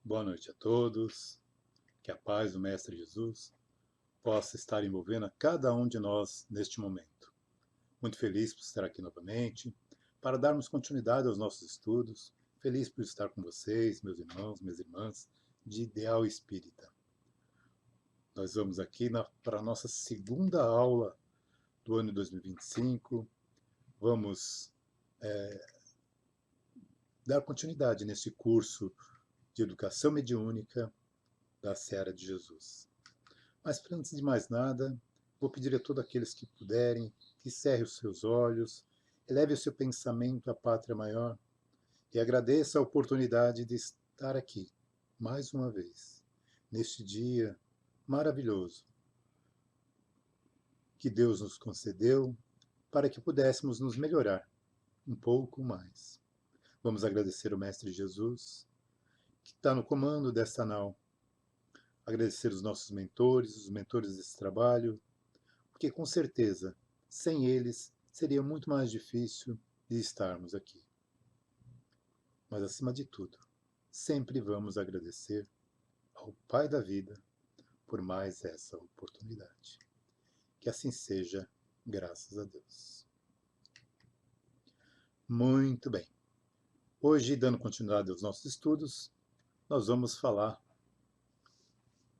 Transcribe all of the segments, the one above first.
Boa noite a todos, que a paz do Mestre Jesus possa estar envolvendo a cada um de nós neste momento. Muito feliz por estar aqui novamente, para darmos continuidade aos nossos estudos, feliz por estar com vocês, meus irmãos, minhas irmãs, de Ideal Espírita. Nós vamos aqui para a nossa segunda aula do ano 2025, vamos dar continuidade nesse curso de Educação Mediúnica da Seara de Jesus. Mas, antes de mais nada, vou pedir a todos aqueles que puderem que cerrem os seus olhos, eleve o seu pensamento à pátria maior e agradeça a oportunidade de estar aqui, mais uma vez, neste dia maravilhoso que Deus nos concedeu para que pudéssemos nos melhorar um pouco mais. Vamos agradecer ao Mestre Jesus, que está no comando desta nau. Agradecer os nossos mentores, os mentores desse trabalho, porque com certeza, sem eles, seria muito mais difícil de estarmos aqui. Mas acima de tudo, sempre vamos agradecer ao Pai da Vida por mais essa oportunidade. Que assim seja, graças a Deus. Muito bem. Hoje, dando continuidade aos nossos estudos, nós vamos falar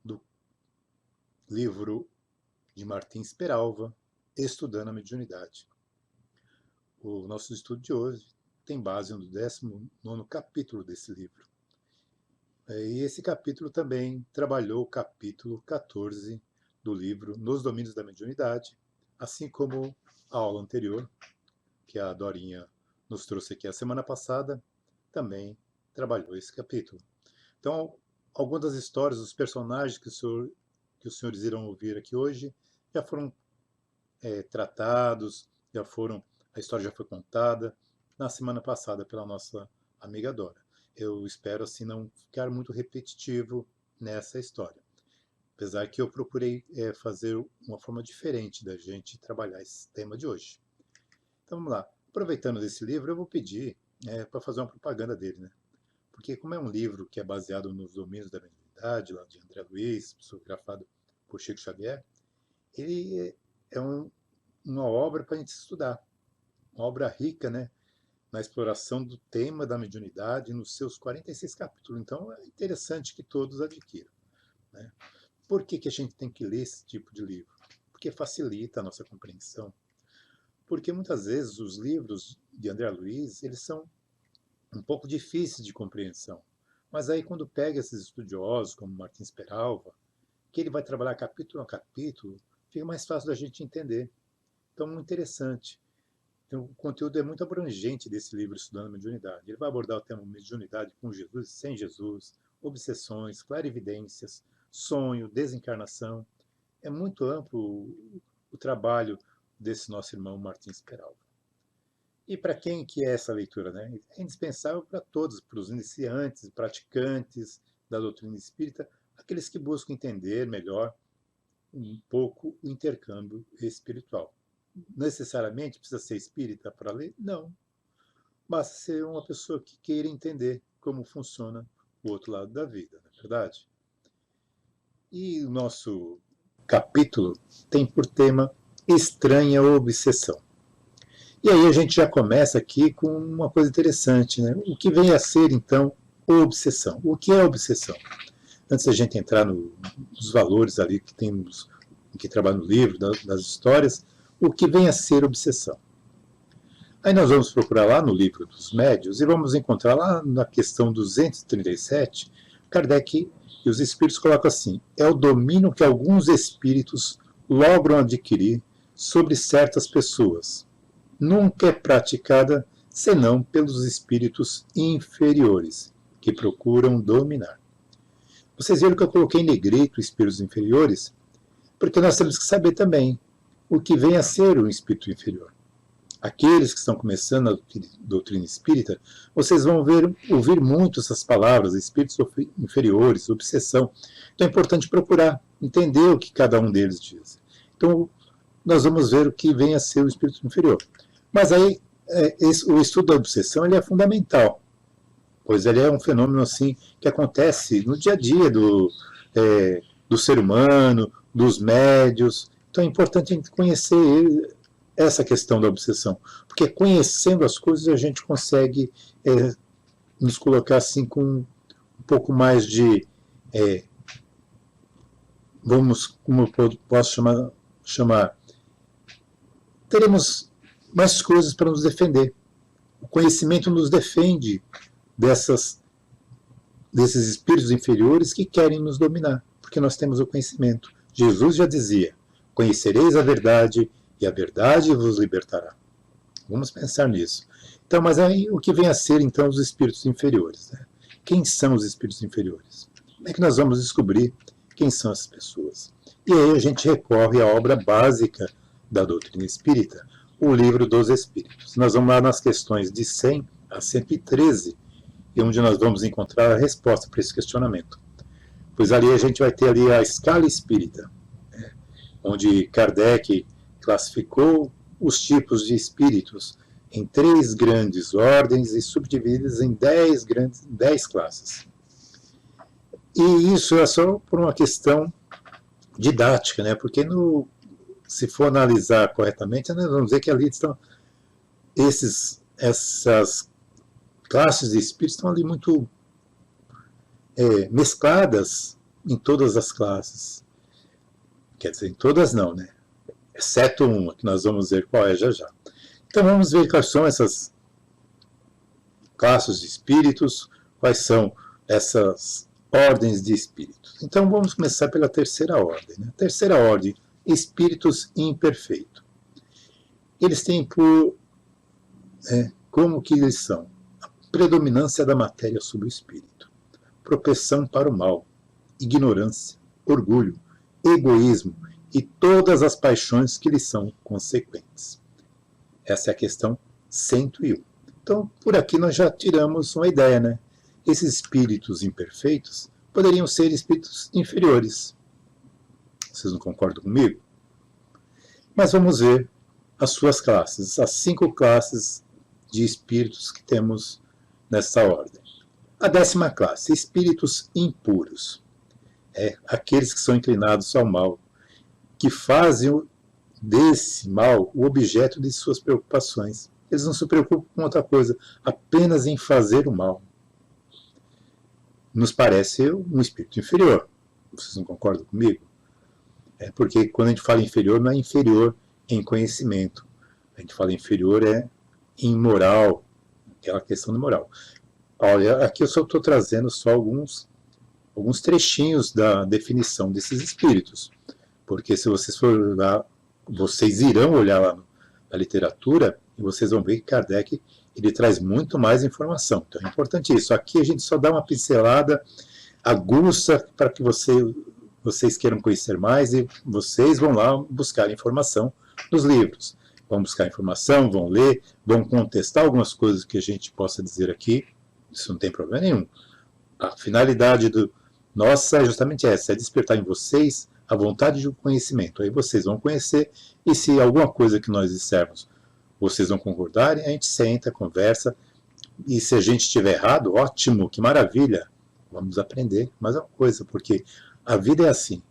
do livro de Martins Peralva, Estudando a Mediunidade. O nosso estudo de hoje tem base no 19º capítulo desse livro. E esse capítulo também trabalhou o capítulo 14 do livro Nos Domínios da Mediunidade, assim como a aula anterior, que a Dorinha nos trouxe aqui a semana passada, também trabalhou esse capítulo. Então, algumas das histórias, dos personagens que os senhores irão ouvir aqui hoje, já foram tratados, a história já foi contada na semana passada pela nossa amiga Dora. Eu espero, assim, não ficar muito repetitivo nessa história. Apesar que eu procurei fazer uma forma diferente da gente trabalhar esse tema de hoje. Então, vamos lá. Aproveitando desse livro, eu vou pedir para fazer uma propaganda dele, né? Porque como é um livro que é baseado nos domínios da mediunidade, lá de André Luiz, psicografado por Chico Xavier, ele é uma obra para a gente estudar, uma obra rica, né, na exploração do tema da mediunidade nos seus 46 capítulos. Então é interessante que todos adquiram, né? Por que a gente tem que ler esse tipo de livro? Porque facilita a nossa compreensão. Porque muitas vezes os livros de André Luiz, eles são um pouco difíceis de compreensão. Mas aí quando pega esses estudiosos, como Martins Peralva, que ele vai trabalhar capítulo a capítulo, fica mais fácil da gente entender. Então, muito interessante. Então, o conteúdo é muito abrangente desse livro, Estudando a Mediunidade. Ele vai abordar o tema mediunidade com Jesus e sem Jesus, obsessões, clarividências, sonho, desencarnação. É muito amplo o trabalho desse nosso irmão Martins Peralva. E para quem que é essa leitura, né? É indispensável para todos, para os iniciantes, praticantes da doutrina espírita, aqueles que buscam entender melhor um pouco o intercâmbio espiritual. Necessariamente precisa ser espírita para ler? Não. Basta ser uma pessoa que queira entender como funciona o outro lado da vida, não é verdade? E o nosso capítulo tem por tema Estranha Obsessão. E aí a gente já começa aqui com uma coisa interessante, né? O que vem a ser, então, obsessão? O que é obsessão? Antes da gente entrar nos valores ali que temos, que trabalha no livro, das histórias, o que vem a ser obsessão? Aí nós vamos procurar lá no livro dos médiuns e vamos encontrar lá na questão 237, Kardec e os espíritos colocam assim: é o domínio que alguns espíritos logram adquirir sobre certas pessoas. Nunca é praticada senão pelos espíritos inferiores, que procuram dominar. Vocês viram que eu coloquei em negrito espíritos inferiores? Porque nós temos que saber também o que vem a ser o espírito inferior. Aqueles que estão começando a doutrina espírita, vocês vão ouvir muito essas palavras, espíritos inferiores, obsessão. Então é importante procurar entender o que cada um deles diz. Então, nós vamos ver o que vem a ser o espírito inferior. Mas aí, o estudo da obsessão ele é fundamental pois ele é um fenômeno assim que acontece no dia a dia do ser humano, dos médios. Então é importante a gente conhecer essa questão da obsessão, porque conhecendo as coisas a gente consegue nos colocar assim com um pouco mais de, como eu posso chamar, teremos mais coisas para nos defender. O conhecimento nos defende desses espíritos inferiores que querem nos dominar, porque nós temos o conhecimento. Jesus já dizia: conhecereis a verdade e a verdade vos libertará. Vamos pensar nisso. Então, mas aí o que vem a ser então os espíritos inferiores? Né? Quem são os espíritos inferiores? Como é que nós vamos descobrir quem são essas pessoas? E aí a gente recorre à obra básica da doutrina espírita, o Livro dos Espíritos. Nós vamos lá nas questões de 100 a 113, e onde nós vamos encontrar a resposta para esse questionamento. Pois ali a gente vai ter ali a escala espírita, né, onde Kardec classificou os tipos de espíritos em 3 grandes ordens e subdivididas em 10 classes. E isso é só por uma questão didática, né? Porque se for analisar corretamente, nós vamos ver que ali estão essas classes de espíritos estão ali muito mescladas em todas as classes. Quer dizer, em todas não, né? Exceto uma, que nós vamos ver qual é já já. Então vamos ver quais são essas classes de espíritos, quais são essas ordens de espíritos. Então vamos começar pela terceira ordem. Né? Terceira ordem, espíritos imperfeitos. Eles têm como que eles são? A predominância da matéria sobre o espírito, propensão para o mal, ignorância, orgulho, egoísmo e todas as paixões que lhes são consequentes. Essa é a questão 101. Então, por aqui nós já tiramos uma ideia, né? Esses espíritos imperfeitos poderiam ser espíritos inferiores. Vocês não concordam comigo? Mas vamos ver as suas classes, as 5 classes de espíritos que temos nessa ordem. A 10ª classe, espíritos impuros. Aqueles que são inclinados ao mal, que fazem desse mal o objeto de suas preocupações. Eles não se preocupam com outra coisa, apenas em fazer o mal. Nos parece um espírito inferior. Vocês não concordam comigo? Porque quando a gente fala inferior, não é inferior em conhecimento. A gente fala inferior em moral, aquela questão de moral. Olha, aqui eu só estou trazendo só alguns trechinhos da definição desses espíritos. Porque se vocês forem lá, vocês irão olhar lá na literatura e vocês vão ver que Kardec ele traz muito mais informação. Então é importante isso. Aqui a gente só dá uma pincelada aguça para que vocês queiram conhecer mais e vocês vão lá buscar informação nos livros. Vão buscar informação, vão ler, vão contestar algumas coisas que a gente possa dizer aqui. Isso não tem problema nenhum. A finalidade nossa é justamente essa, é despertar em vocês a vontade de conhecimento. Aí vocês vão conhecer e se alguma coisa que nós dissermos vocês não concordarem, a gente senta, conversa e se a gente estiver errado, ótimo, que maravilha, vamos aprender mais uma coisa, porque a vida é assim,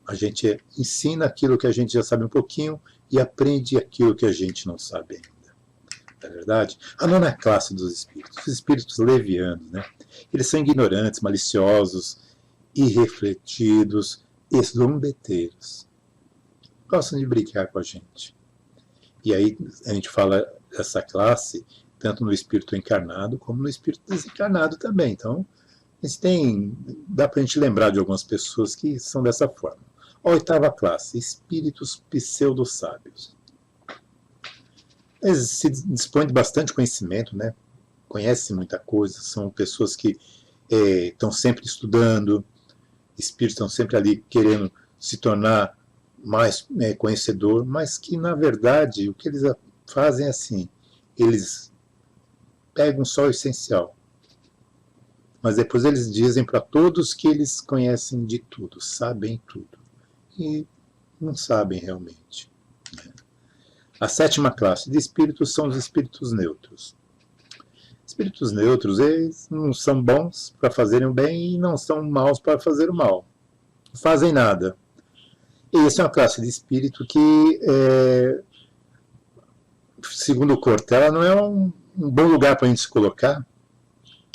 a gente ensina aquilo que a gente já sabe um pouquinho e aprende aquilo que a gente não sabe ainda. Não é verdade? A 9ª classe dos espíritos, os espíritos levianos, né? Eles são ignorantes, maliciosos, irrefletidos e zombeteiros. Gostam de brincar com a gente. E aí a gente fala essa classe tanto no espírito encarnado como no espírito desencarnado também. Então, dá para a gente lembrar de algumas pessoas que são dessa forma. A 8ª classe, espíritos pseudo-sábios. Eles se dispõem de bastante conhecimento, né? Conhecem muita coisa, são pessoas que estão sempre estudando, espíritos estão sempre ali querendo se tornar mais conhecedor, mas que, na verdade, o que eles fazem é assim, eles pegam só o essencial, mas depois eles dizem para todos que eles conhecem de tudo, sabem tudo, e não sabem realmente. Né? A 7ª classe de espíritos são os espíritos neutros. Espíritos neutros, eles não são bons para fazerem o bem e não são maus para fazer o mal. Não fazem nada. E essa é uma classe de espírito que, segundo o Cortella, não é um bom lugar para a gente se colocar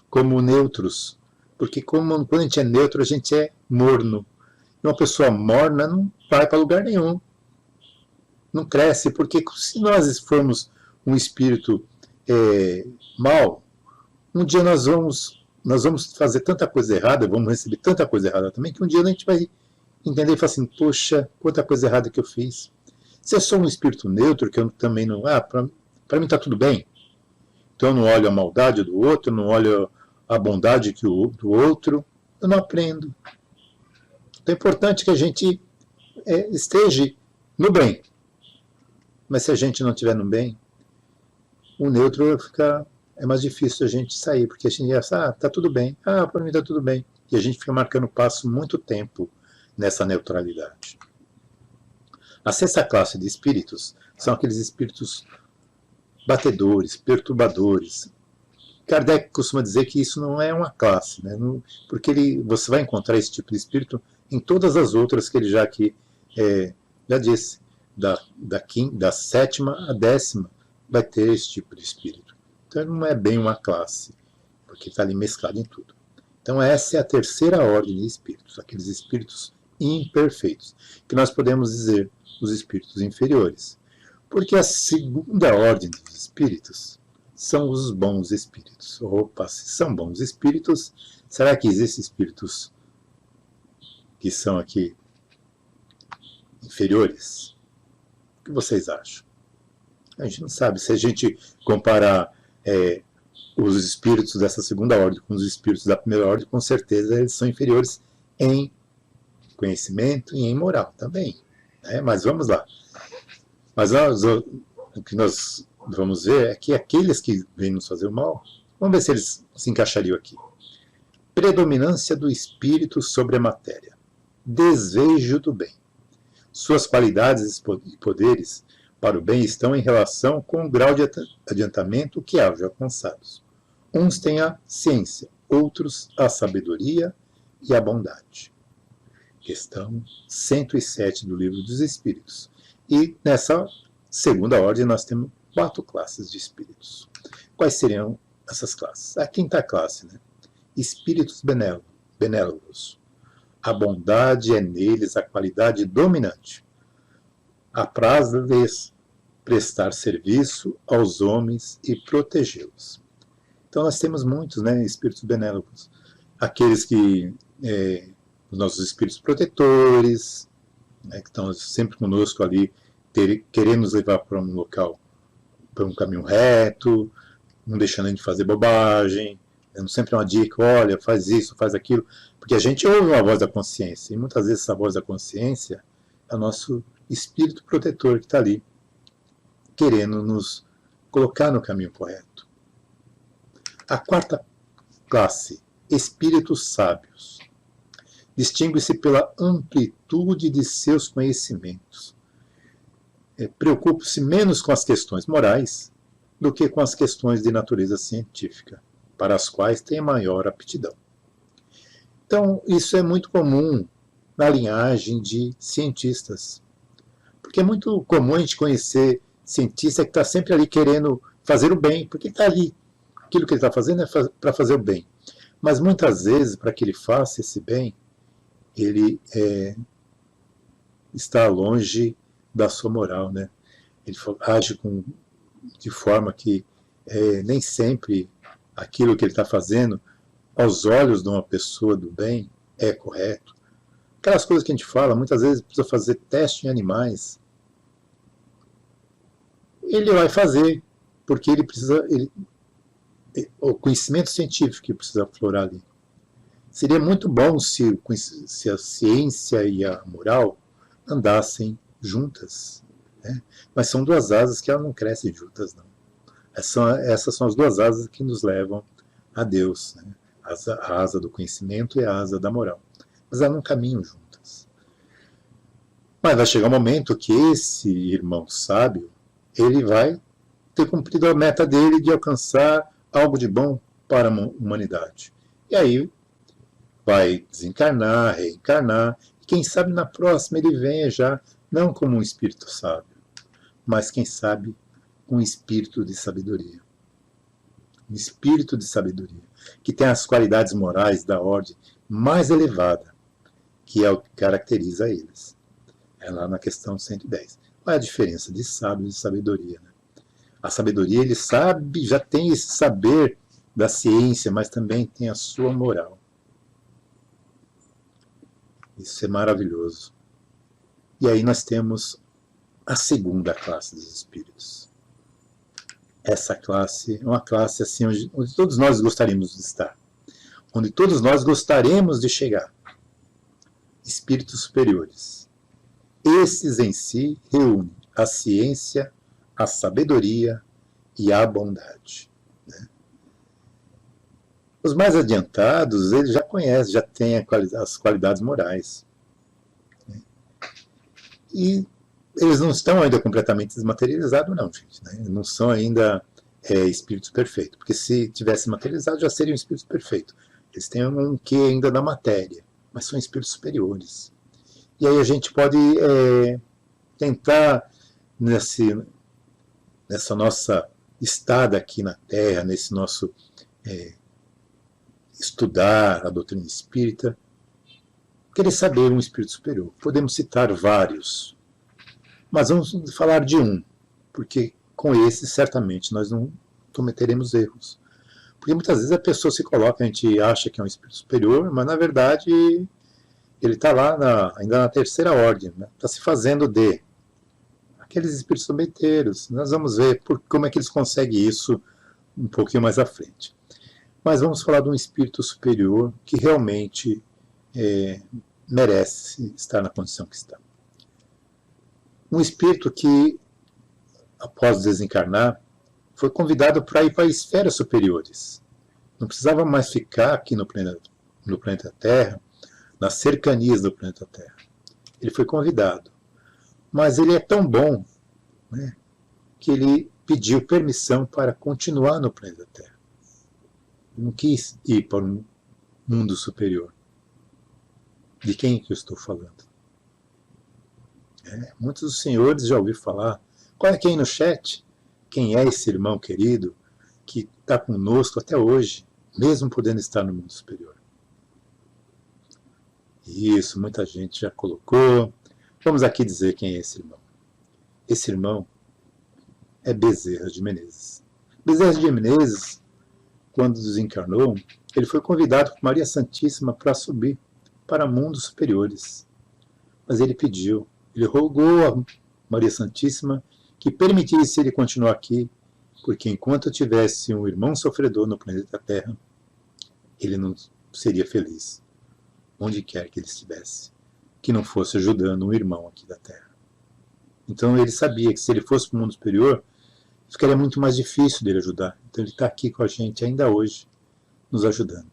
como neutros. Porque quando a gente é neutro, a gente é morno. E uma pessoa morna não vai para lugar nenhum. Não cresce, porque se nós formos um espírito mau, um dia nós vamos fazer tanta coisa errada, vamos receber tanta coisa errada também, que um dia a gente vai entender e falar assim, poxa, quanta coisa errada que eu fiz. Se eu sou um espírito neutro, que eu também não... para mim está tudo bem. Então eu não olho a maldade do outro, não olho a bondade do outro, eu não aprendo. Então é importante que a gente esteja no bem. Mas se a gente não estiver no bem, o neutro é mais difícil a gente sair, porque a gente acha, tá tudo bem, para mim tá tudo bem. E a gente fica marcando passo muito tempo nessa neutralidade. A sexta classe de espíritos são aqueles espíritos batedores, perturbadores. Kardec costuma dizer que isso não é uma classe, né? Porque você vai encontrar esse tipo de espírito em todas as outras que ele já aqui já disse. Da sétima à décima vai ter esse tipo de espírito. Então não é bem uma classe, porque está ali mesclado em tudo. Então essa é a terceira ordem de espíritos, aqueles espíritos imperfeitos, que nós podemos dizer os espíritos inferiores. Porque a segunda ordem dos espíritos são os bons espíritos. Opa, se são bons espíritos, será que existem espíritos que são aqui inferiores? O que vocês acham? A gente não sabe. Se a gente comparar os espíritos dessa segunda ordem com os espíritos da primeira ordem, com certeza eles são inferiores em conhecimento e em moral também. Né? Mas vamos lá. Mas o que nós vamos ver é que aqueles que vêm nos fazer o mal, vamos ver se eles se encaixariam aqui. Predominância do espírito sobre a matéria. Desvejo do bem. Suas qualidades e poderes para o bem estão em relação com o grau de adiantamento que haja alcançados. Uns têm a ciência, outros a sabedoria e a bondade. Questão 107 do Livro dos Espíritos. E nessa segunda ordem nós temos 4 classes de espíritos. Quais seriam essas classes? A quinta classe, né? Espíritos benévolos. A bondade é neles a qualidade dominante. Apraz-lhes prestar serviço aos homens e protegê-los. Então nós temos muitos, né, espíritos benévolos. Aqueles que, os nossos espíritos protetores, né, que estão sempre conosco ali, querendo nos levar para um local, para um caminho reto, não deixando a gente fazer bobagem, dando sempre uma dica, olha, faz isso, faz aquilo, porque a gente ouve uma voz da consciência, e muitas vezes essa voz da consciência é o nosso espírito protetor que está ali, querendo nos colocar no caminho correto. A quarta classe, espíritos sábios. Distingue-se pela amplitude de seus conhecimentos. Preocupa-se menos com as questões morais do que com as questões de natureza científica, para as quais tem maior aptidão. Então, isso é muito comum na linhagem de cientistas. Porque é muito comum a gente conhecer cientista que está sempre ali querendo fazer o bem, porque está ali. Aquilo que ele está fazendo é para fazer o bem. Mas muitas vezes, para que ele faça esse bem, ele está longe da sua moral, né? Ele age de forma que nem sempre aquilo que ele está fazendo, aos olhos de uma pessoa do bem, é correto. Aquelas coisas que a gente fala, muitas vezes precisa fazer teste em animais. Ele vai fazer, porque ele precisa... o conhecimento científico que precisa aflorar ali. Seria muito bom se a ciência e a moral andassem juntas. Né? Mas são duas asas que elas não crescem juntas, não. Essas são as duas asas que nos levam a Deus. Né? A asa do conhecimento e a asa da moral. Mas elas não caminham juntas. Mas vai chegar um momento que esse irmão sábio, ele vai ter cumprido a meta dele de alcançar algo de bom para a humanidade. E aí vai desencarnar, reencarnar, e quem sabe na próxima ele venha já, não como um espírito sábio, mas quem sabe com um espírito de sabedoria. Um espírito de sabedoria, que tem as qualidades morais da ordem mais elevada, que é o que caracteriza eles. É lá na questão 110. Qual é a diferença de sábio e de sabedoria? Né? A sabedoria, ele sabe, já tem esse saber da ciência, mas também tem a sua moral. Isso é maravilhoso. E aí nós temos a segunda classe dos espíritos. Essa classe é uma classe assim onde todos nós gostaríamos de estar. Onde todos nós gostaríamos de chegar. Espíritos superiores. Esses em si reúnem a ciência, a sabedoria e a bondade. Né? Os mais adiantados, eles já conhecem, já têm as qualidades morais. Né? E eles não estão ainda completamente desmaterializados, não, gente. Né? Não são ainda espíritos perfeitos. Porque se tivesse materializado, já seriam espíritos perfeitos. Eles têm um quê ainda da matéria, mas são espíritos superiores. E aí a gente pode tentar, nessa nossa estada aqui na Terra, nesse nosso estudar a doutrina espírita, querer saber um espírito superior. Podemos citar vários, mas vamos falar de um, porque com esse certamente nós não cometeremos erros. Porque muitas vezes a pessoa se coloca, a gente acha que é um espírito superior, mas na verdade ele está lá ainda na terceira ordem, né? Está se fazendo de aqueles espíritos sombeteiros. Nós vamos ver como é que eles conseguem isso um pouquinho mais à frente. Mas vamos falar de um espírito superior que realmente merece estar na condição que está. Um espírito que, após desencarnar, foi convidado para ir para esferas superiores. Não precisava mais ficar aqui no planeta Terra, nas cercanias do planeta Terra. Ele foi convidado. Mas ele é tão bom, né, que ele pediu permissão para continuar no planeta Terra. Ele não quis ir para um mundo superior. De quem que eu estou falando? Muitos dos senhores já ouviram falar. Qual é quem no chat? Quem é esse irmão querido que está conosco até hoje, mesmo podendo estar no mundo superior? Isso, muita gente já colocou. Vamos aqui dizer quem é esse irmão. Esse irmão é Bezerra de Menezes. Bezerra de Menezes, quando desencarnou, ele foi convidado por Maria Santíssima para subir para mundos superiores. Mas ele pediu, ele rogou a Maria Santíssima que permitisse ele continuar aqui, porque enquanto tivesse um irmão sofredor no planeta Terra, ele não seria feliz, onde quer que ele estivesse, que não fosse ajudando um irmão aqui da Terra. Então ele sabia que se ele fosse para o mundo superior, ficaria muito mais difícil dele ajudar. Então ele está aqui com a gente ainda hoje, nos ajudando.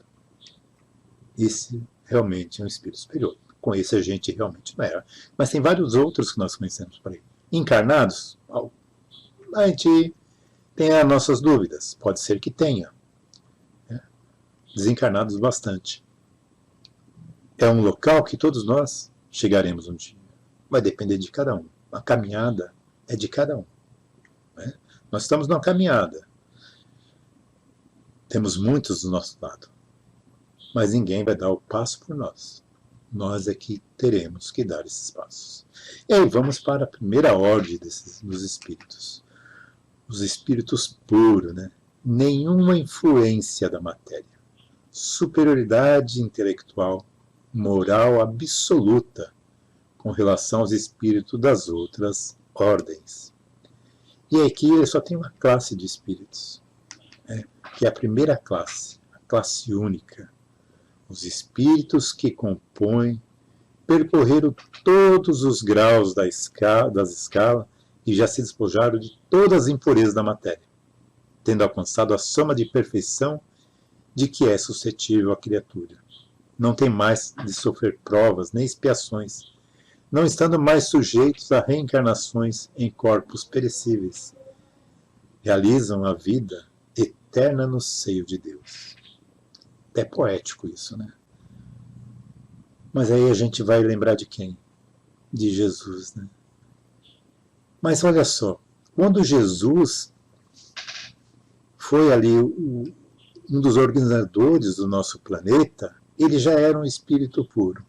Esse realmente é um espírito superior. Com esse a gente realmente não era. Mas tem vários outros que nós conhecemos por aí. Encarnados, a gente tem as nossas dúvidas. Pode ser que tenha. Desencarnados bastante. É um local que todos nós chegaremos um dia. Vai depender de cada um. A caminhada é de cada um. Né? Nós estamos numa caminhada. Temos muitos do nosso lado. Mas ninguém vai dar o passo por nós. Nós é que teremos que dar esses passos. E aí vamos para a primeira ordem dos espíritos. Os espíritos puros, né? Nenhuma influência da matéria. Superioridade intelectual, moral absoluta com relação aos espíritos das outras ordens. E aqui só tem uma classe de espíritos, né? Que é a primeira classe, a classe única. Os espíritos que compõem, percorreram todos os graus das escalas e já se despojaram de todas as impurezas da matéria, tendo alcançado a soma de perfeição de que é suscetível a criatura. Não tem mais de sofrer provas nem expiações, não estando mais sujeitos a reencarnações em corpos perecíveis. Realizam a vida eterna no seio de Deus. É poético isso, né? Mas aí a gente vai lembrar de quem? De Jesus, né? Mas olha só, quando Jesus foi ali um dos organizadores do nosso planeta, ele já era um espírito puro.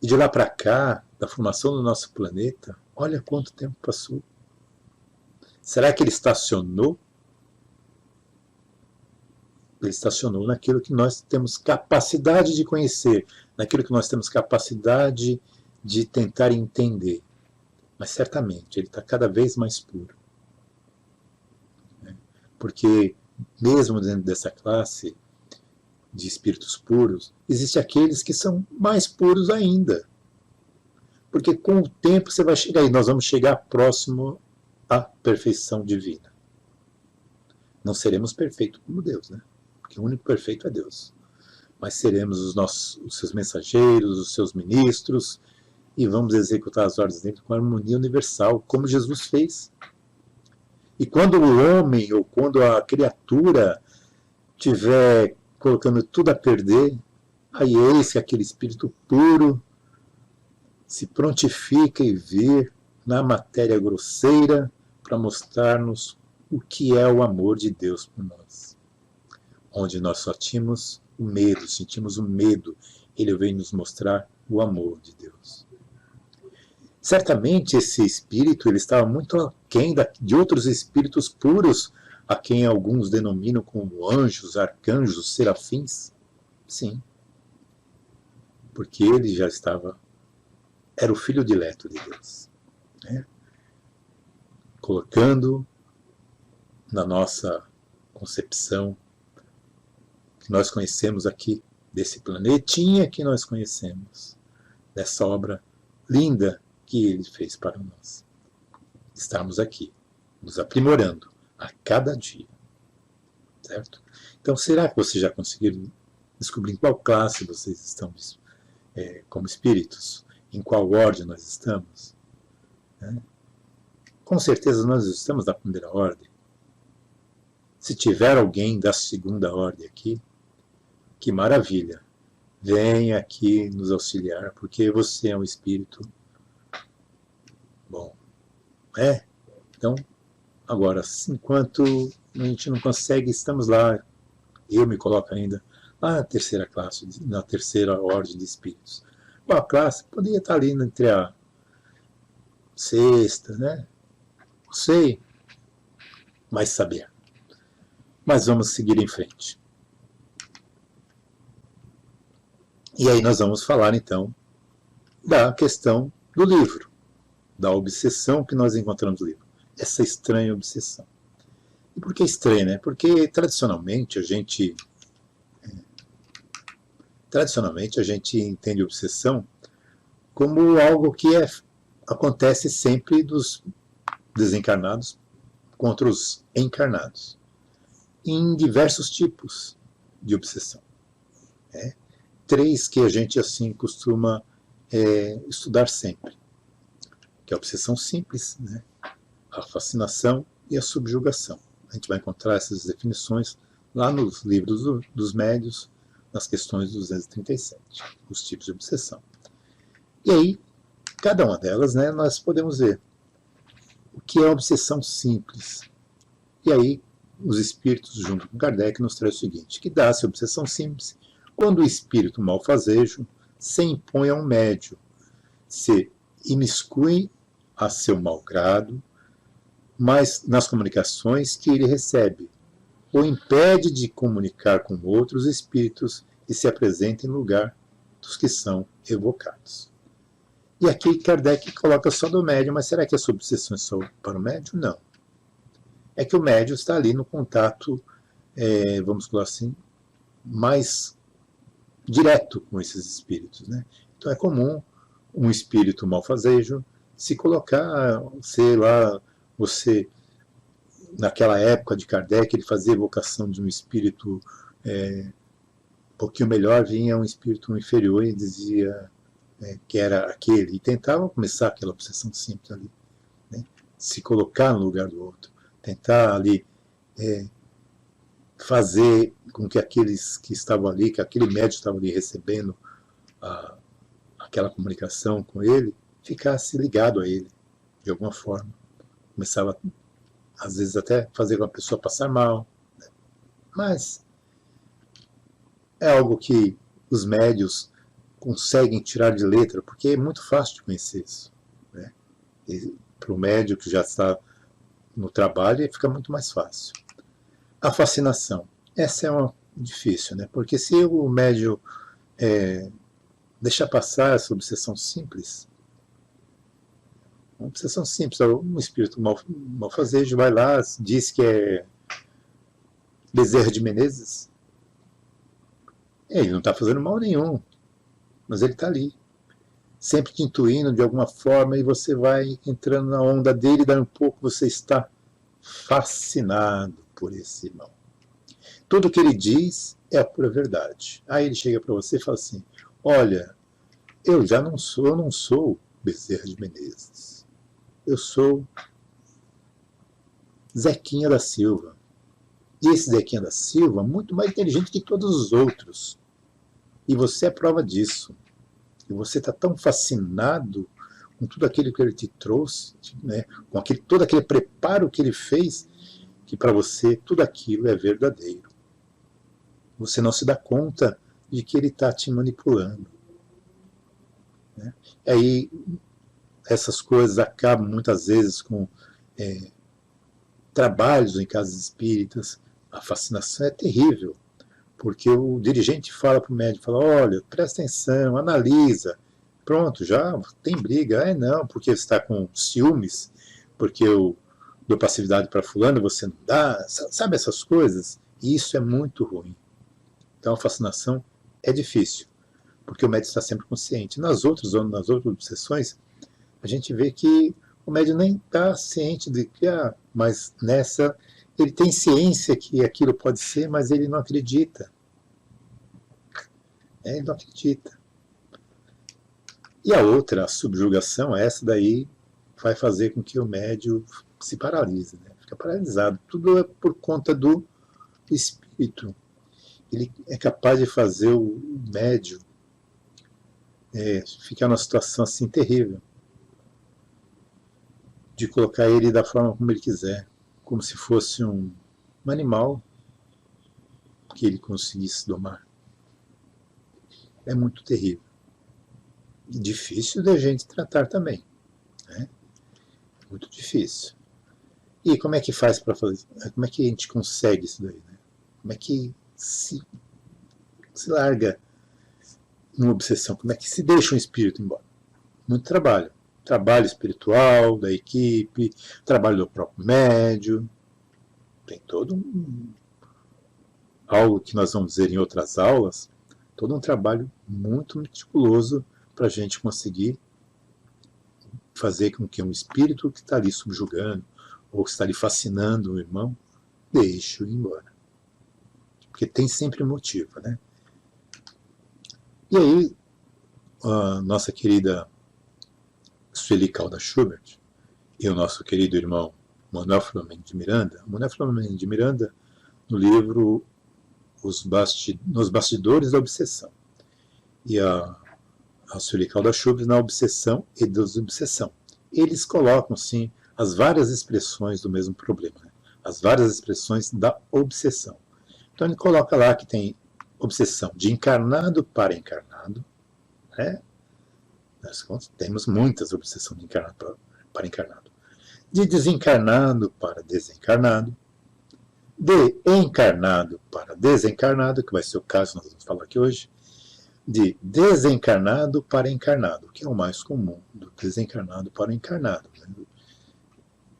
E de lá para cá, da formação do nosso planeta, olha quanto tempo passou. Será que ele estacionou? Ele estacionou naquilo que nós temos capacidade de conhecer, naquilo que nós temos capacidade de tentar entender. Mas certamente ele está cada vez mais puro. Porque mesmo dentro dessa classe de espíritos puros, existem aqueles que são mais puros ainda. Porque com o tempo você vai chegar, e nós vamos chegar próximo à perfeição divina. Não seremos perfeitos como Deus, né? Porque o único perfeito é Deus. Mas seremos os seus mensageiros, os seus ministros, e vamos executar as ordens dele com harmonia universal, como Jesus fez. E quando o homem, ou quando a criatura estiver colocando tudo a perder, aí eis que aquele espírito puro se prontifica e vir na matéria grosseira para mostrar-nos o que é o amor de Deus por nós. Onde nós só tínhamos o medo, sentimos o medo, ele vem nos mostrar o amor de Deus. Certamente esse espírito ele estava muito aquém de outros espíritos puros, a quem alguns denominam como anjos, arcanjos, serafins. Sim, porque ele já estava, era o filho dileto de Deus, né? Colocando na nossa concepção que nós conhecemos aqui, desse planetinha que nós conhecemos, dessa obra linda que ele fez para nós. Estamos aqui, nos aprimorando a cada dia, certo? Então, será que vocês já conseguiram descobrir em qual classe vocês estão como espíritos? Em qual ordem nós estamos? Né? Com certeza nós estamos na primeira ordem. Se tiver alguém da segunda ordem aqui, que maravilha! Venha aqui nos auxiliar, porque você é um espírito bom. Então, agora, enquanto a gente não consegue, estamos lá, eu me coloco ainda na terceira classe, na terceira ordem de espíritos. Qual classe? Poderia estar ali entre a sexta, né? Não sei, mas saber. Mas vamos seguir em frente. E aí nós vamos falar, então, da questão do livro, da obsessão que nós encontramos no livro. Essa estranha obsessão. E por que estranha, né? Porque tradicionalmente a gente entende obsessão como algo que acontece sempre dos desencarnados contra os encarnados, em diversos tipos de obsessão. Três que a gente assim costuma estudar sempre, que é a obsessão simples, né? A fascinação e a subjugação. A gente vai encontrar essas definições lá nos livros dos médios, nas questões 237, os tipos de obsessão. E aí, cada uma delas, né, nós podemos ver o que é a obsessão simples. E aí, os espíritos, junto com Kardec, nos traz o seguinte, que dá-se a obsessão simples quando o espírito malfazejo se impõe a um médium, se imiscui a seu malgrado, mas nas comunicações que ele recebe, ou impede de comunicar com outros espíritos e se apresenta em lugar dos que são evocados. E aqui Kardec coloca só do médium, mas será que essa obsessão é só para o médium? Não. É que o médium está ali no contato, vamos falar assim, mais direto com esses espíritos, né? Então é comum um espírito malfazejo se colocar, sei lá, você, naquela época de Kardec, ele fazia evocação de um espírito um pouquinho melhor, vinha um espírito inferior e dizia que era aquele, e tentava começar aquela obsessão simples ali, né? Se colocar no lugar do outro, tentar ali fazer com que aqueles que estavam ali, que aquele médico estava ali recebendo aquela comunicação com ele, ficasse ligado a ele, de alguma forma. Começava, às vezes, até fazer com a pessoa passar mal. Né? Mas é algo que os médios conseguem tirar de letra, porque é muito fácil de conhecer isso. Né? Para o médio que já está no trabalho, fica muito mais fácil. A fascinação. Essa é uma difícil, né? Porque se o médio deixar passar essa obsessão simples, uma obsessão simples, um espírito malfazejo vai lá, diz que é Bezerra de Menezes, ele não está fazendo mal nenhum, mas ele está ali, sempre te intuindo de alguma forma, e você vai entrando na onda dele, e daí um pouco você está fascinado por esse irmão. Tudo que ele diz é a pura verdade. Aí ele chega para você e fala assim, olha, eu não sou Bezerra de Menezes. Eu sou Zequinha da Silva. E esse Zequinha da Silva é muito mais inteligente que todos os outros. E você é prova disso. E você está tão fascinado com tudo aquilo que ele te trouxe, né, com todo aquele preparo que ele fez, que para você tudo aquilo é verdadeiro. Você não se dá conta de que ele está te manipulando. Né? E aí, essas coisas acabam muitas vezes com trabalhos em casas espíritas. A fascinação é terrível, porque o dirigente fala para o médico, fala, olha, presta atenção, analisa, pronto, já tem briga. Não, porque você está com ciúmes, porque eu dou passividade para fulano, você não dá, sabe essas coisas? E isso é muito ruim. Então a fascinação é difícil, porque o médium está sempre consciente. Nas outras obsessões, a gente vê que o médium nem está ciente de que, mas nessa, ele tem ciência que aquilo pode ser, mas ele não acredita. Ele não acredita. E a outra, a subjugação, essa daí vai fazer com que o médium se paralise, né? Fica paralisado. Tudo é por conta do espírito. Ele é capaz de fazer o médium ficar numa situação assim terrível, de colocar ele da forma como ele quiser, como se fosse um animal que ele conseguisse domar. É muito terrível. E difícil da gente tratar também. Né? Muito difícil. E como é que faz para fazer? Como é que a gente consegue isso daí? Né? Como é que se larga uma obsessão? Como é que se deixa um espírito embora? Muito trabalho. Trabalho espiritual da equipe, trabalho do próprio médium. Tem todo algo que nós vamos dizer em outras aulas, todo um trabalho muito meticuloso para a gente conseguir fazer com que um espírito que está ali subjugando ou que está ali fascinando o irmão, deixe-o ir embora. Porque tem sempre motivo, né? E aí, a nossa querida Sueli Caldas Schubert e o nosso querido irmão Manuel Filomeno de Miranda, no livro Nos Bastidores da Obsessão, e a Sueli Caldas Schubert na Obsessão e Desobsessão. Eles colocam, sim, as várias expressões do mesmo problema, né? As várias expressões da obsessão. Então ele coloca lá que tem obsessão de encarnado para encarnado, né? Nós temos muitas obsessões de encarnado para encarnado. De desencarnado para desencarnado, de encarnado para desencarnado, que vai ser o caso que nós vamos falar aqui hoje, de desencarnado para encarnado, que é o mais comum, do desencarnado para o encarnado. Né?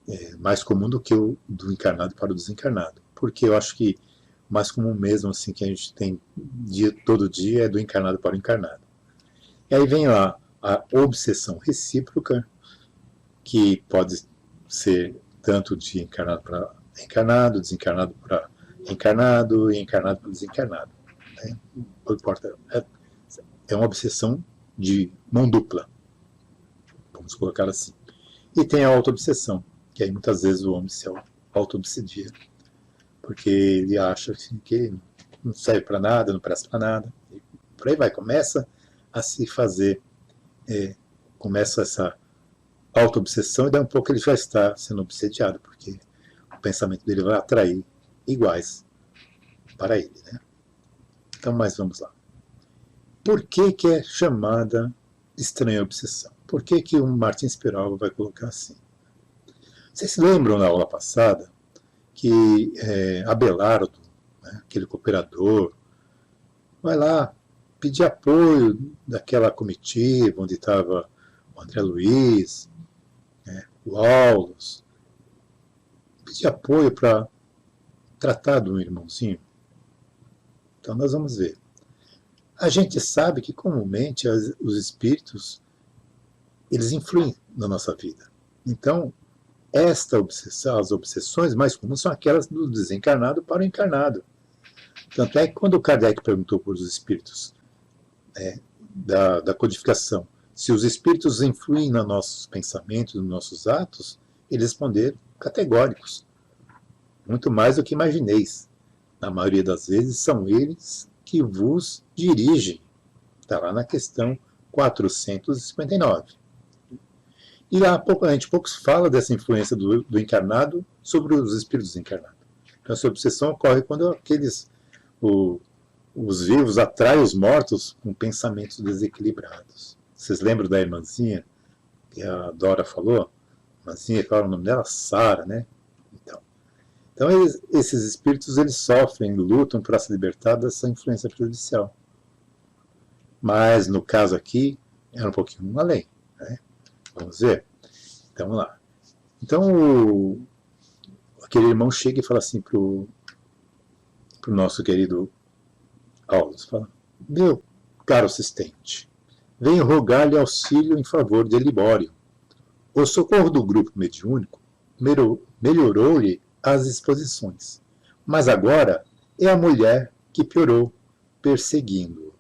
É mais comum do que o do encarnado para o desencarnado, porque eu acho que o mais comum mesmo, assim, que a gente tem todo dia, é do encarnado para o encarnado. E aí vem lá a obsessão recíproca, que pode ser tanto de encarnado para encarnado, desencarnado para encarnado e encarnado para desencarnado. Né? Não importa, é uma obsessão de mão dupla, vamos colocar assim. E tem a auto-obsessão, que aí muitas vezes o homem se auto-obsedia, porque ele acha assim, que não serve para nada, não presta para nada. E por aí vai, começa a se fazer, começa essa auto-obsessão, e daí um pouco ele já está sendo obsediado, porque o pensamento dele vai atrair iguais para ele, né? Então, mas vamos lá. Por que que é chamada estranha obsessão? Por que que o Martins Peralva vai colocar assim? Vocês se lembram na aula passada que Abelardo, né, aquele cooperador, vai lá pedir apoio daquela comitiva onde estava o André Luiz, o Aulos, pedir apoio para tratar de um irmãozinho. Então nós vamos ver. A gente sabe que comumente os espíritos, eles influem na nossa vida. Então, esta obsessão, as obsessões mais comuns são aquelas do desencarnado para o encarnado. Tanto é que quando o Kardec perguntou para os espíritos da codificação se os espíritos influem nos nossos pensamentos, nos nossos atos, eles responderam categóricos. Muito mais do que imagineis. Na maioria das vezes são eles que vos dirigem. Está lá na questão 459. E lá a gente pouco fala dessa influência do encarnado sobre os espíritos encarnados. Então essa obsessão ocorre quando os vivos atraem os mortos com pensamentos desequilibrados. Vocês lembram da irmãzinha que a Dora falou? A irmãzinha, qual era o nome dela? Sara, né? Então esses espíritos, eles sofrem, lutam para se libertar dessa influência prejudicial. Mas no caso aqui, é um pouquinho além, né? Vamos ver? Então, vamos lá. Então, aquele irmão chega e fala assim para o nosso querido Aulos, fala: meu caro assistente, venho rogar-lhe auxílio em favor de Libório. O socorro do grupo mediúnico melhorou-lhe as exposições, mas agora é a mulher que piorou, perseguindo-o.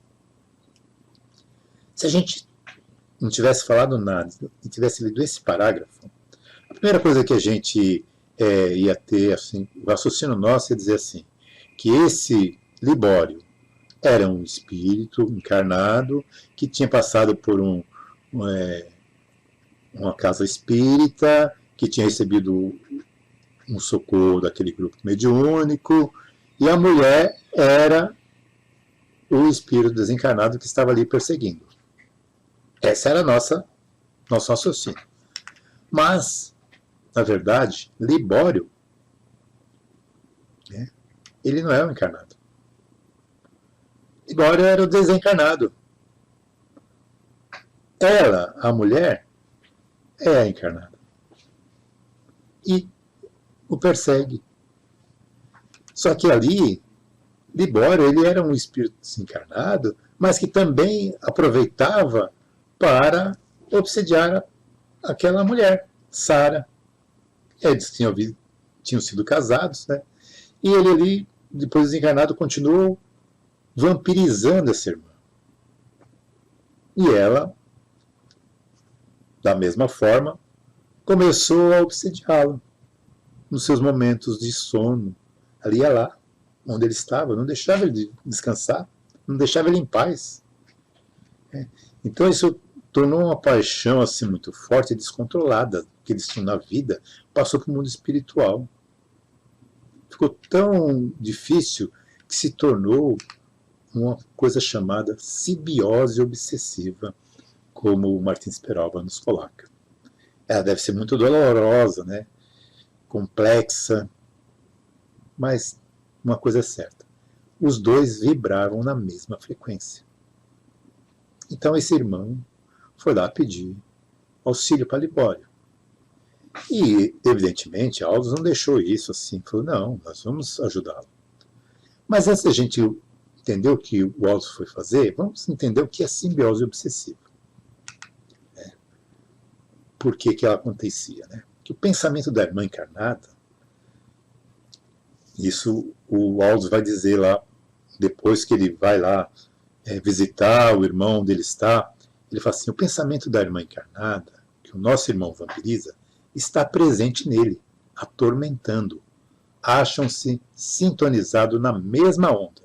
Se a gente não tivesse falado nada e tivesse lido esse parágrafo, a primeira coisa que a gente ia ter, assim, o raciocínio nosso ia dizer assim, que esse Libório era um espírito encarnado que tinha passado por uma casa espírita, que tinha recebido um socorro daquele grupo mediúnico, e a mulher era o espírito desencarnado que estava ali perseguindo. Essa era nosso raciocínio. Mas, na verdade, Libório, ele não é o encarnado. Libório era o desencarnado. Ela, a mulher, é a encarnada. E o persegue. Só que ali, Libório, ele era um espírito desencarnado, mas que também aproveitava para obsediar aquela mulher, Sara. Eles tinham sido casados, né? E ele ali, depois desencarnado, continuou vampirizando essa irmã. E ela, da mesma forma, começou a obsediá-lo nos seus momentos de sono. Ali ia lá, onde ele estava, não deixava ele descansar, não deixava ele em paz. Então isso tornou uma paixão assim muito forte e descontrolada que eles tinham na vida, passou para o mundo espiritual. Ficou tão difícil que se tornou uma coisa chamada simbiose obsessiva, como o Martins Peralva nos coloca. Ela deve ser muito dolorosa, né? Complexa, mas uma coisa é certa, os dois vibravam na mesma frequência. Então esse irmão foi lá pedir auxílio para Libório. E, evidentemente, Aldos não deixou isso assim, falou, não, nós vamos ajudá-lo. Mas antes da gente entender o que o Aldos foi fazer, vamos entender o que é simbiose obsessiva. Por que ela acontecia, né? Que o pensamento da irmã encarnada, isso o Aldos vai dizer lá, depois que ele vai lá visitar o irmão onde ele está, ele fala assim, o pensamento da irmã encarnada, que o nosso irmão vampiriza, está presente nele, atormentando. acham-se sintonizados na mesma onda.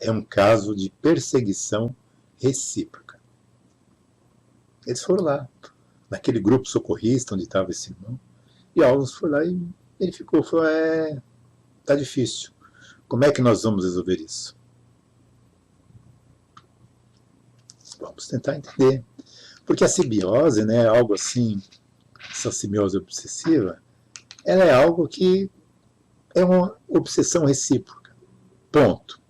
É um caso de perseguição recíproca. Eles foram lá, naquele grupo socorrista onde estava esse irmão, e Alves foi lá e ele falou, tá difícil. Como é que nós vamos resolver isso? Vamos tentar entender. Porque a simbiose, né, algo assim, essa simbiose obsessiva, ela é algo que é uma obsessão recíproca. Ponto.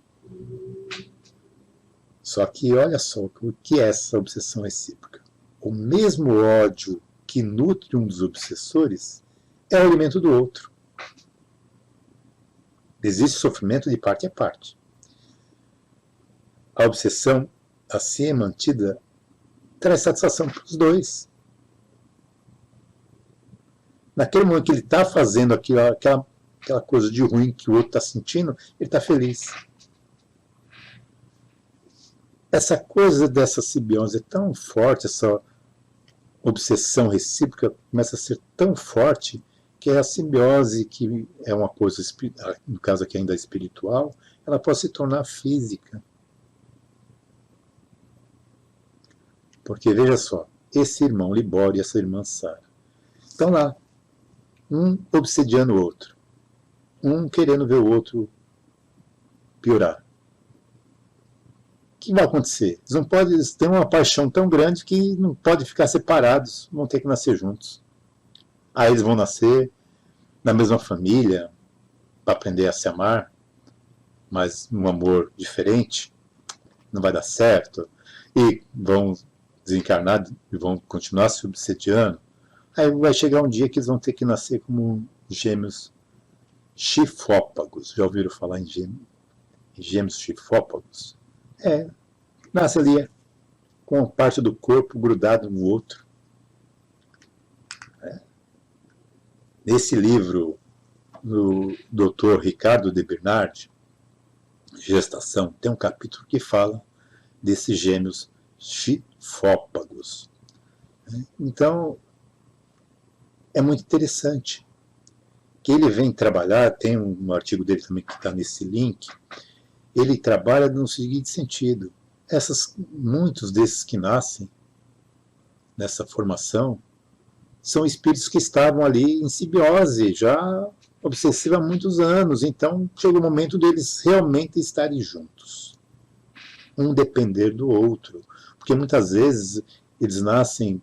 Só que olha só o que é essa obsessão recíproca. O mesmo ódio que nutre um dos obsessores é o alimento do outro. Existe sofrimento de parte a parte. A obsessão, assim mantida, traz satisfação para os dois. Naquele momento que ele está fazendo aquela coisa de ruim que o outro está sentindo, ele está feliz. Essa coisa dessa simbiose é tão forte, essa obsessão recíproca começa a ser tão forte que a simbiose, que é uma coisa, no caso aqui ainda espiritual, ela pode se tornar física. Porque, veja só, esse irmão Libório e essa irmã Sara estão lá, um obsediando o outro, um querendo ver o outro piorar. O que vai acontecer? Eles têm uma paixão tão grande que não podem ficar separados, vão ter que nascer juntos. Aí eles vão nascer na mesma família, para aprender a se amar, mas um amor diferente, não vai dar certo, e vão desencarnar e vão continuar se obsediando. Aí vai chegar um dia que eles vão ter que nascer como gêmeos chifópagos. Já ouviram falar em gêmeos chifópagos? Nasce ali com parte do corpo grudado no outro. Nesse livro do Dr. Ricardo de Bernardi, Gestação, tem um capítulo que fala desses gêmeos chifópagos. Então, é muito interessante que ele vem trabalhar, tem um artigo dele também que está nesse link, ele trabalha no seguinte sentido: muitos desses que nascem nessa formação são espíritos que estavam ali em simbiose, já obsessiva há muitos anos, então chega o momento deles realmente estarem juntos, um depender do outro, porque muitas vezes eles nascem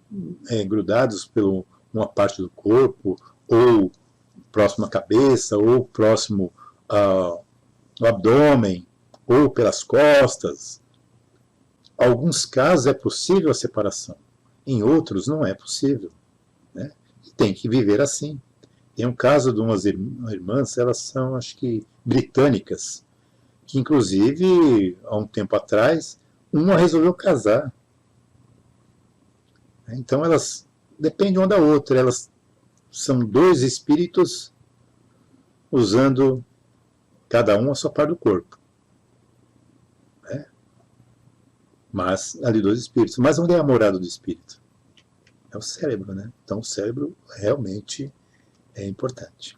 grudados por uma parte do corpo, ou próximo à cabeça, ou próximo ao abdômen, ou pelas costas. Em alguns casos é possível a separação, em outros não é possível, né? E tem que viver assim. Tem um caso de umas irmãs, elas são, acho que, britânicas, que inclusive, há um tempo atrás, uma resolveu casar. Então elas dependem uma da outra, elas são dois espíritos usando cada um a sua parte do corpo. Mas ali dois espíritos. Mas onde é a morada do espírito? É o cérebro, né? Então o cérebro realmente é importante.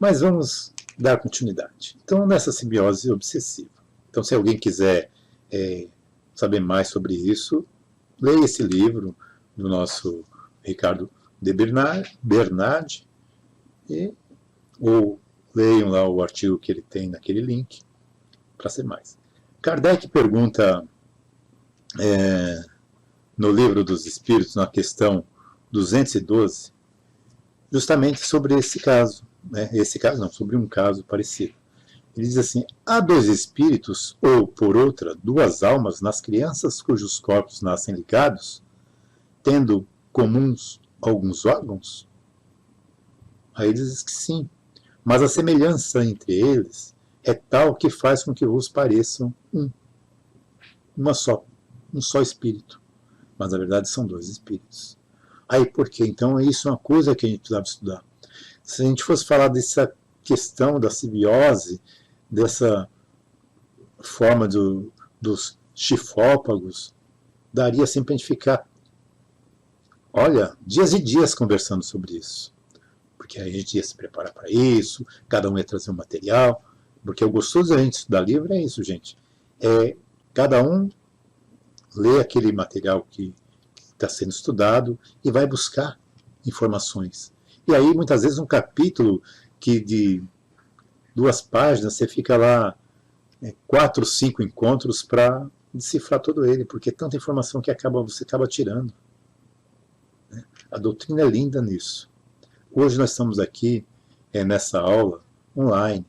Mas vamos dar continuidade. Então, nessa simbiose obsessiva. Então, se alguém quiser saber mais sobre isso, leia esse livro do nosso Ricardo de Bernardi, ou leiam lá o artigo que ele tem naquele link, para ser mais. Kardec pergunta no Livro dos Espíritos, na questão 212, justamente sobre esse caso. Esse caso não, sobre um caso parecido. Ele diz assim: há dois espíritos, ou, por outra, duas almas nas crianças cujos corpos nascem ligados, tendo comuns alguns órgãos? Aí ele diz que sim, mas a semelhança entre eles é tal que faz com que vos pareçam um só espírito. Mas na verdade são dois espíritos. Aí por quê? Então isso é uma coisa que a gente precisava estudar. Se a gente fosse falar dessa questão da simbiose, dessa forma dos chifópagos, daria sempre a gente ficar, olha, dias e dias conversando sobre isso. porque a gente ia se preparar para isso, cada um ia trazer um material, porque o gostoso da gente estudar livro é isso, gente. Cada um lê aquele material que está sendo estudado e vai buscar informações. E aí, muitas vezes, um capítulo que de 2 páginas, você fica lá 4, 5 encontros para decifrar todo ele, porque é tanta informação que você acaba tirando. A doutrina é linda nisso. Hoje nós estamos aqui nessa aula online,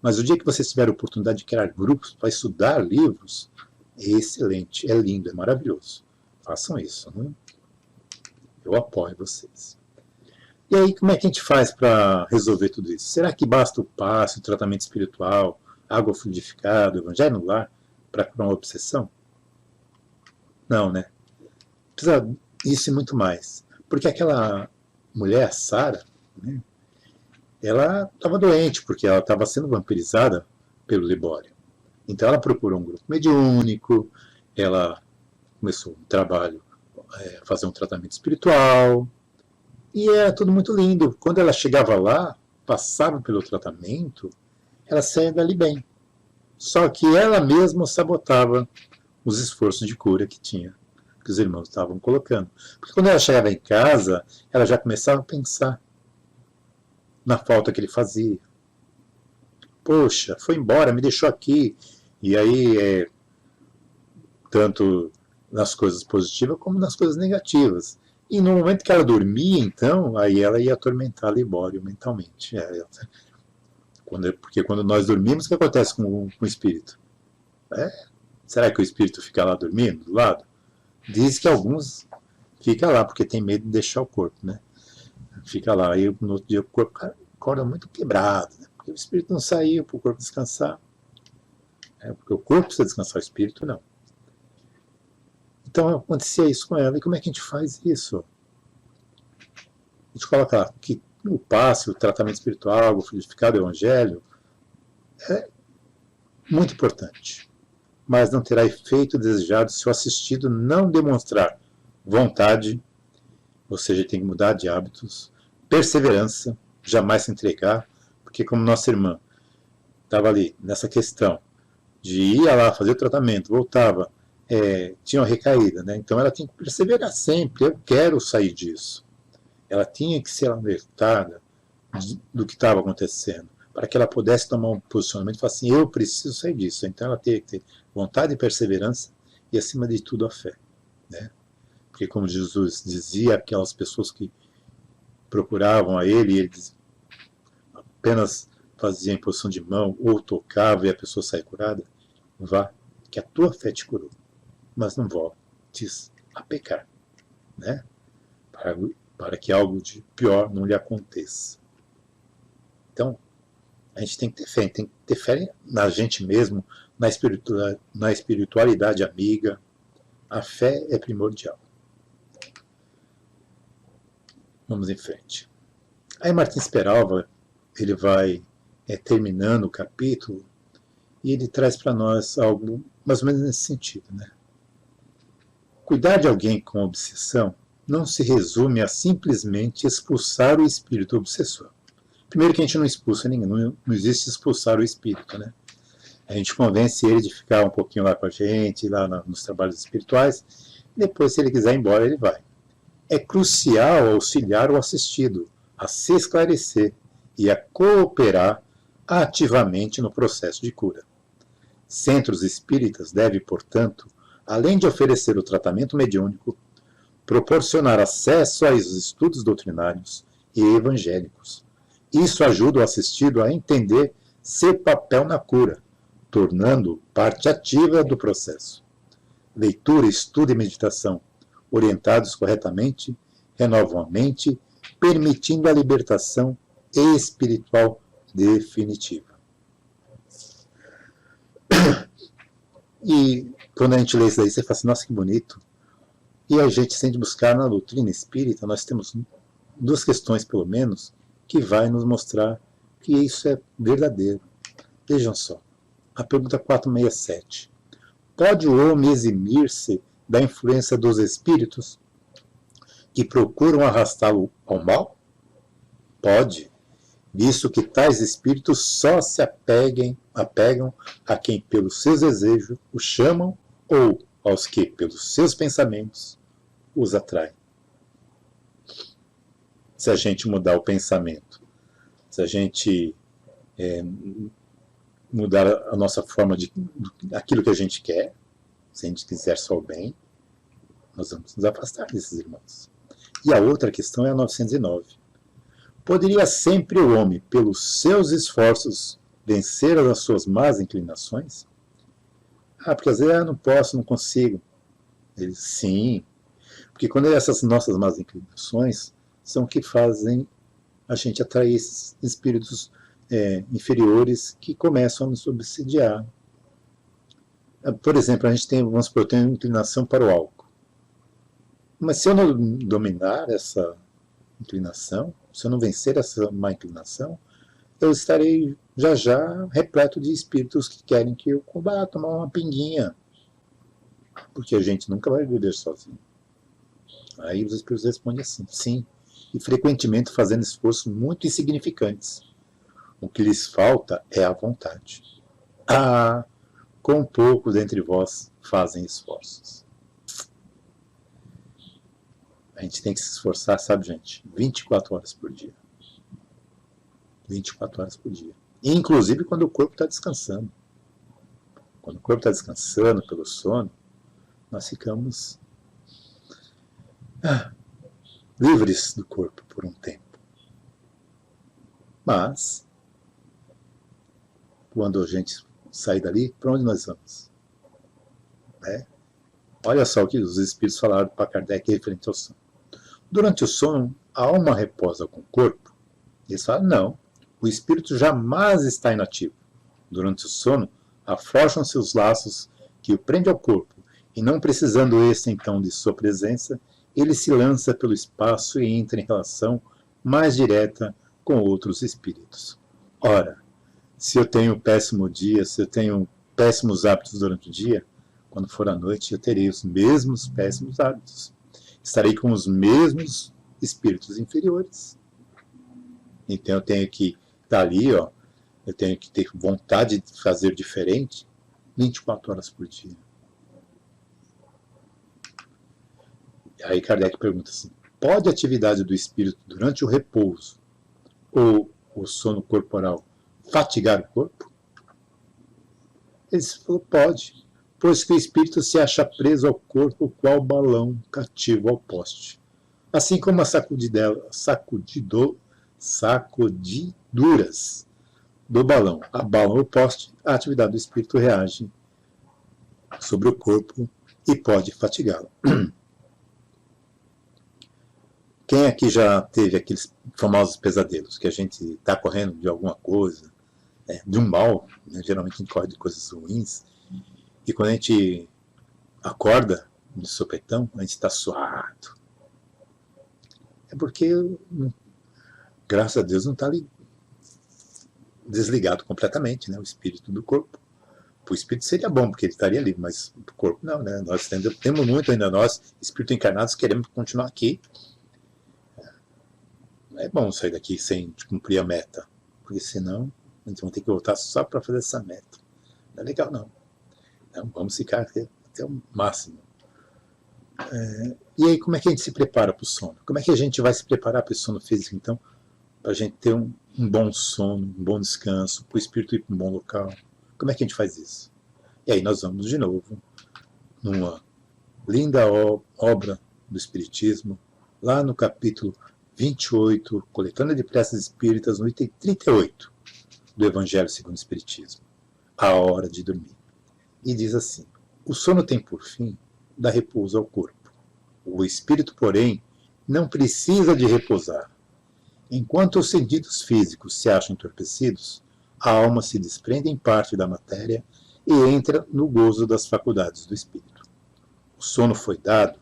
mas o dia que vocês tiverem a oportunidade de criar grupos para estudar livros, é excelente, é lindo, é maravilhoso. Façam isso, né? Eu apoio vocês. E aí, como é que a gente faz para resolver tudo isso? Será que basta o passe, o tratamento espiritual, água fluidificada, o evangelho no lar, para curar uma obsessão? Não, né? Precisa disso e muito mais. Porque aquela mulher, Sara, né, ela estava doente, porque ela estava sendo vampirizada pelo Libório. Então ela procurou um grupo mediúnico, ela começou um trabalho, fazer um tratamento espiritual, e era tudo muito lindo. Quando ela chegava lá, passava pelo tratamento, ela saía dali bem. Só que ela mesma sabotava os esforços de cura que tinha, que os irmãos estavam colocando. Porque quando ela chegava em casa, ela já começava a pensar na falta que ele fazia. Poxa, foi embora, me deixou aqui. E aí, tanto nas coisas positivas como nas coisas negativas. E no momento que ela dormia, então, aí ela ia atormentar Libório mentalmente. Porque quando nós dormimos, o que acontece com o espírito? Será que o espírito fica lá dormindo do lado? Diz que alguns ficam lá, porque tem medo de deixar o corpo, né? Fica lá, e no outro dia o corpo acorda muito quebrado, né? Porque o espírito não saiu para o corpo descansar. Porque o corpo precisa descansar, o espírito não. Então acontecia isso com ela. E como é que a gente faz isso? A gente coloca lá que o passe, o tratamento espiritual, o fluidificado, o evangelho, é muito importante. Mas não terá efeito desejado se o assistido não demonstrar vontade, ou seja, tem que mudar de hábitos, perseverança, jamais se entregar, porque como nossa irmã estava ali nessa questão de ir lá fazer o tratamento, voltava, tinha uma recaída, né? Então ela tinha que perseverar sempre, eu quero sair disso. Ela tinha que ser alertada do que estava acontecendo, para que ela pudesse tomar um posicionamento e falar assim, eu preciso sair disso. Então ela teve que ter vontade e perseverança e, acima de tudo, a fé. Né? Porque, como Jesus dizia, aquelas pessoas que procuravam a ele, e ele apenas fazia imposição de mão ou tocava e a pessoa saia curada, vá, que a tua fé te curou, mas não voltes a pecar, né? Para que algo de pior não lhe aconteça. Então, a gente tem que ter fé, tem que ter fé na gente mesmo, na espiritualidade amiga. A fé é primordial. Vamos em frente. Aí Martins Peralva, ele vai terminando o capítulo e ele traz para nós algo mais ou menos nesse sentido, né? Cuidar de alguém com obsessão não se resume a simplesmente expulsar o espírito obsessor. Primeiro que a gente não expulsa ninguém, não existe expulsar o espírito, né? A gente convence ele de ficar um pouquinho lá com a gente, lá nos trabalhos espirituais, depois, se ele quiser ir embora, ele vai. É crucial auxiliar o assistido a se esclarecer e a cooperar ativamente no processo de cura. Centros espíritas devem, portanto, além de oferecer o tratamento mediúnico, proporcionar acesso aos estudos doutrinários e evangélicos. Isso ajuda o assistido a entender seu papel na cura, tornando parte ativa do processo. Leitura, estudo e meditação, orientados corretamente, renovam a mente, permitindo a libertação espiritual definitiva. E quando a gente lê isso daí, você fala assim, nossa, que bonito. E a gente sente buscar na doutrina espírita, nós temos 2 questões, pelo menos, que vai nos mostrar que isso é verdadeiro. Vejam só, a pergunta 467. Pode o homem eximir-se da influência dos espíritos que procuram arrastá-lo ao mal? Pode, visto que tais espíritos só se apegam a quem pelos seus desejos os chamam ou aos que pelos seus pensamentos os atraem. Se a gente mudar o pensamento, se a gente mudar a nossa forma de aquilo que a gente quer, se a gente quiser só o bem, nós vamos nos afastar desses irmãos. E a outra questão é a 909. Poderia sempre o homem, pelos seus esforços, vencer as suas más inclinações? Porque às vezes eu não posso, não consigo. Ele, sim, porque quando essas nossas más inclinações são que fazem a gente atrair esses espíritos inferiores que começam a nos obsidiar. Por exemplo, a gente tem, vamos supor, tem uma inclinação para o álcool. Mas se eu não dominar essa inclinação, se eu não vencer essa má inclinação, eu estarei já repleto de espíritos que querem que eu vá tomar uma pinguinha. Porque a gente nunca vai viver sozinho. Aí os espíritos respondem assim, sim, e frequentemente fazendo esforços muito insignificantes. O que lhes falta é a vontade. Com poucos dentre vós fazem esforços. A gente tem que se esforçar, sabe, gente? 24 horas por dia. 24 horas por dia. Inclusive quando o corpo está descansando. Quando o corpo está descansando pelo sono, nós ficamos livres do corpo por um tempo. Mas, quando a gente sair dali, para onde nós vamos? Olha só o que os espíritos falaram para Kardec referente ao sono. Durante o sono, a alma reposa com o corpo? Eles falam, não, o espírito jamais está inativo. Durante o sono, afrouxam-se os laços que o prende ao corpo, e não precisando este então de sua presença, ele se lança pelo espaço e entra em relação mais direta com outros espíritos. Ora, se eu tenho um péssimo dia, se eu tenho péssimos hábitos durante o dia, quando for à noite eu terei os mesmos péssimos hábitos. Estarei com os mesmos espíritos inferiores. Então eu tenho que estar ali, eu tenho que ter vontade de fazer diferente 24 horas por dia. Aí Kardec pergunta assim, pode a atividade do espírito durante o repouso ou o sono corporal fatigar o corpo? Ele falou, pode, pois que o espírito se acha preso ao corpo qual balão cativo ao poste. Assim como as sacudiduras do balão abalam o poste, a atividade do espírito reage sobre o corpo e pode fatigá-lo. Quem aqui já teve aqueles famosos pesadelos, que a gente está correndo de alguma coisa, de um mal, né? Geralmente a gente corre de coisas ruins, e quando a gente acorda de sopetão, a gente está suado. É porque, graças a Deus, não está ali desligado completamente, né, o espírito do corpo. O espírito seria bom, porque ele estaria ali, mas o corpo não, né? Nós temos muito ainda, nós, espíritos encarnados, queremos continuar aqui. É bom sair daqui sem cumprir a meta, porque senão a gente vai ter que voltar só para fazer essa meta. Não é legal, não. Então, vamos ficar até o máximo. E aí, como é que a gente se prepara para o sono? Como é que a gente vai se preparar para o sono físico, então? Para a gente ter um bom sono, um bom descanso, para o espírito ir para um bom local. Como é que a gente faz isso? E aí nós vamos de novo numa linda obra do Espiritismo, lá no capítulo 28, Coletânea de Preces Espíritas, no item 38 do Evangelho segundo o Espiritismo, a hora de dormir. E diz assim, o sono tem por fim dar repouso ao corpo. O espírito, porém, não precisa de repousar. Enquanto os sentidos físicos se acham entorpecidos, a alma se desprende em parte da matéria e entra no gozo das faculdades do espírito. O sono foi dado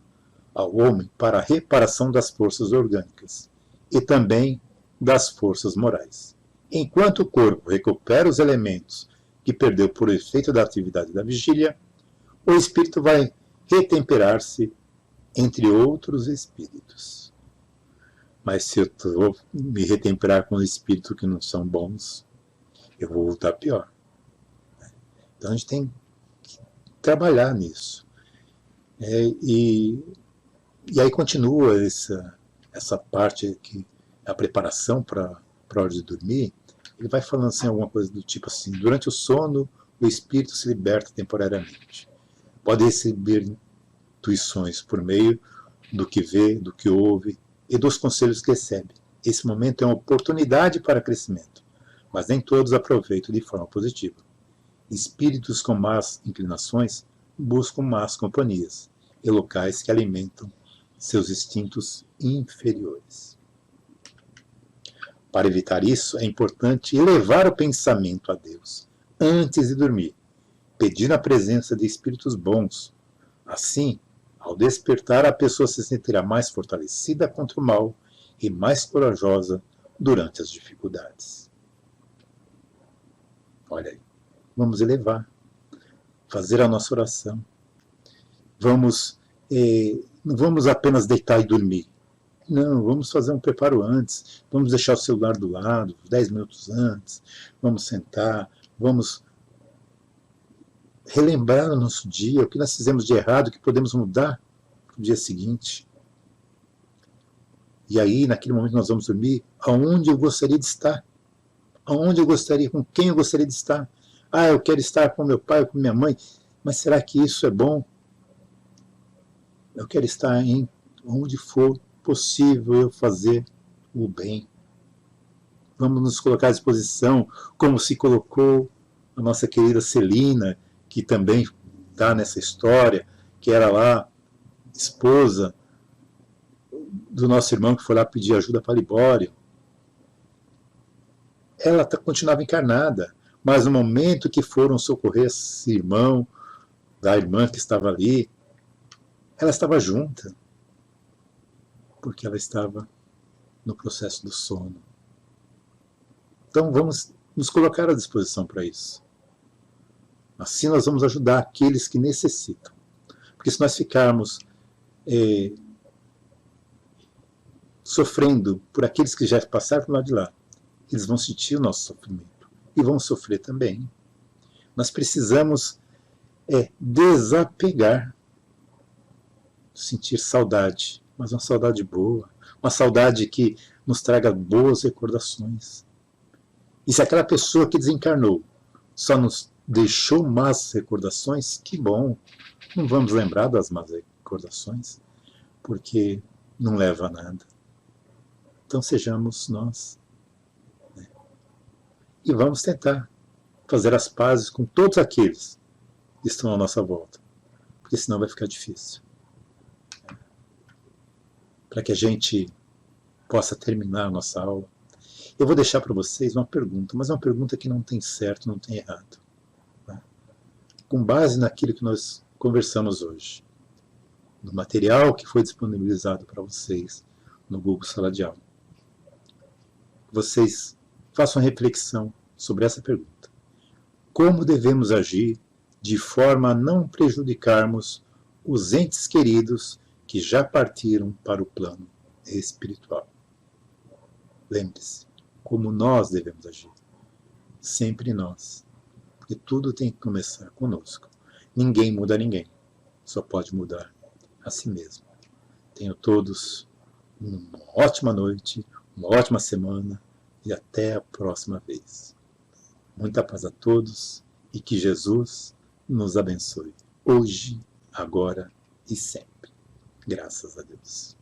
ao homem para a reparação das forças orgânicas e também das forças morais. Enquanto o corpo recupera os elementos que perdeu por efeito da atividade da vigília, o espírito vai retemperar-se entre outros espíritos. Mas se eu vou me retemperar com espíritos que não são bons, eu vou voltar pior. Então a gente tem que trabalhar nisso. E aí continua essa parte que é a preparação para a hora de dormir. Ele vai falando assim, alguma coisa do tipo assim: durante o sono, o espírito se liberta temporariamente. Pode receber intuições por meio do que vê, do que ouve e dos conselhos que recebe. Esse momento é uma oportunidade para crescimento, mas nem todos aproveitam de forma positiva. Espíritos com más inclinações buscam más companhias e locais que alimentam seus instintos inferiores. Para evitar isso, é importante elevar o pensamento a Deus antes de dormir, pedindo a presença de espíritos bons. Assim, ao despertar, a pessoa se sentirá mais fortalecida contra o mal e mais corajosa durante as dificuldades. Olha aí, vamos elevar, fazer a nossa oração. Não vamos apenas deitar e dormir. Não, vamos fazer um preparo antes. Vamos deixar o celular do lado, 10 minutos antes. Vamos sentar, vamos relembrar o nosso dia, o que nós fizemos de errado, o que podemos mudar para o dia seguinte. E aí, naquele momento, nós vamos dormir aonde eu gostaria de estar. Aonde eu gostaria, com quem eu gostaria de estar. Ah, eu quero estar com meu pai ou com minha mãe, mas será que isso é bom? Eu quero estar em onde for possível eu fazer o bem. Vamos nos colocar à disposição, como se colocou a nossa querida Celina, que também está nessa história, que era lá esposa do nosso irmão que foi lá pedir ajuda para Libório. Ela continuava encarnada, mas no momento que foram socorrer esse irmão, da irmã que estava ali, ela estava junta, porque ela estava no processo do sono. Então vamos nos colocar à disposição para isso. Assim nós vamos ajudar aqueles que necessitam. Porque se nós ficarmos sofrendo por aqueles que já passaram para o lado de lá, eles vão sentir o nosso sofrimento e vão sofrer também. Nós precisamos desapegar, sentir saudade, mas uma saudade boa, uma saudade que nos traga boas recordações. E se aquela pessoa que desencarnou só nos deixou más recordações, que bom, não vamos lembrar das más recordações, porque não leva a nada. Então sejamos nós. E vamos tentar fazer as pazes com todos aqueles que estão à nossa volta, porque senão vai ficar difícil. Para que a gente possa terminar a nossa aula, eu vou deixar para vocês uma pergunta, mas é uma pergunta que não tem certo, não tem errado. Tá? Com base naquilo que nós conversamos hoje, no material que foi disponibilizado para vocês no Google Sala de Aula, vocês façam uma reflexão sobre essa pergunta. Como devemos agir de forma a não prejudicarmos os entes queridos que já partiram para o plano espiritual? Lembre-se, como nós devemos agir. Sempre nós. Porque tudo tem que começar conosco. Ninguém muda ninguém. Só pode mudar a si mesmo. Tenham todos uma ótima noite, uma ótima semana e até a próxima vez. Muita paz a todos e que Jesus nos abençoe, hoje, agora e sempre. Graças a Deus.